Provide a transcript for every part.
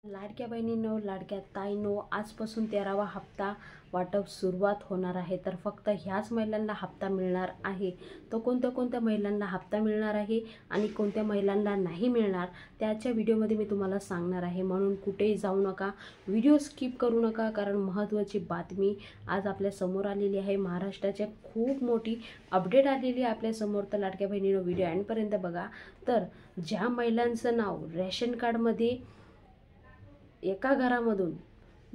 लाडक्या बहिणींनो, लाडक्या ताईंनो, आजपासून 13वा हप्ता वाटप सुरुवात होणार आहे। तर फक्त ह्याच महिलांना हप्ता मिळणार आहे। तो कोणत्या महिलांना हप्ता मिळणार आहे आणि कोणत्या महिलांना नाही मिळणार त्याच्या व्हिडिओमध्ये मी तुम्हाला सांगणार आहे। म्हणून कुठेही जाऊ नका, व्हिडिओ स्किप करू नका, कारण महत्त्वाची बातमी आज आपल्या समोर आलेली आहे। महाराष्ट्राच्या खूप मोठी अपडेट आलेली आहे आपल्या समोर। तर लाडक्या बहिणींनो, व्हिडिओ एंडपर्यंत बघा। तर ज्या महिलांचं नाव रेशन कार्डमध्ये एका घरामधून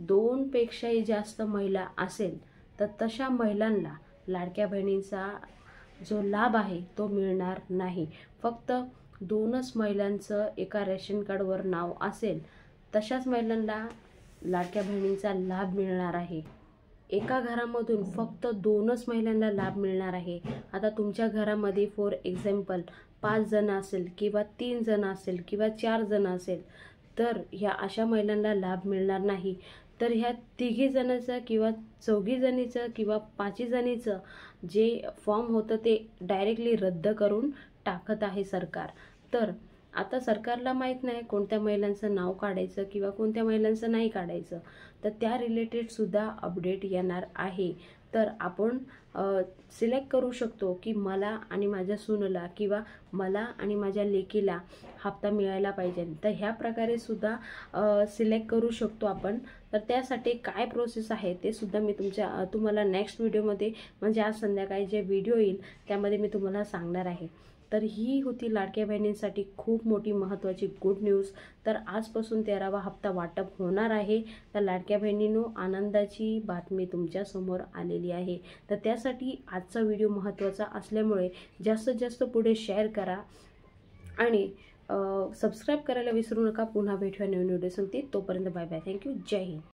2 पेक्षाही जास्त महिला असेल तर तशा महिलांना लाडक्या बहिणींचा जो लाभ आहे तो मिळणार नाही। फक्त 2च महिलांचं एका रेशन कार्डवर नाव असेल तशाच महिलांना लाडक्या बहिणींचा लाभ मिळणार आहे। एका घरामधून फक्त 2च महिलांना लाभ मिळणार आहे। आता तुमच्या घरामध्ये फॉर एक्झाम्पल 5 जण असेल किंवा 3 जण असेल किंवा 4 जण असेल तर ह्या अशा महिलांना लाभ मिळणार नाही। तर ह्या 3 जणांचं किंवा 4 जणीचं किंवा 5 जणीचं जे फॉर्म होतं ते डायरेक्टली रद्द करून टाकत आहे सरकार। तर आता सरकारला माहीत नाही कोणत्या महिलांचं नाव काढायचं किंवा कोणत्या महिलांचं नाही काढायचं, तर त्या रिलेटेड सुद्धा अपडेट येणार आहे। तर आपण सिलेक्ट करू शकतो की मला आणि माझ्या सूनला किंवा मला आणि माझ्या लेकीला हप्ता मिळायला पाहिजे। तर ह्या प्रकारे सुद्धा सिलेक्ट करू शकतो आपण। तर त्यासाठी काय प्रोसेस आहे ते सुद्धा मी तुम्हाला नेक्स्ट व्हिडिओमध्ये म्हणजे आज संध्याकाळी जे व्हिडिओ येईल त्यामध्ये मी तुम्हाला सांगणार आहे। तर ही होती लाडक्या बहिणींसाठी खूप मोठी महत्त्वाची गुड न्यूज। तर आजपासून 13वा हप्ता वाटप होणार आहे। तर लाडक्या बहिणींनो, आनंदाची बातमी तुमच्या समोर आलेली आहे। तर त्यासाठी आजचा व्हिडिओ महत्त्वाचा असल्यामुळे जास्तीत जास्त पुढे शेअर करा आणि सबस्क्राईब करायला विसरू नका। पुन्हा भेटूया नवीन व्हिडिओ संगती। तोपर्यंत बाय बाय, थँक्यू, जय हिंद।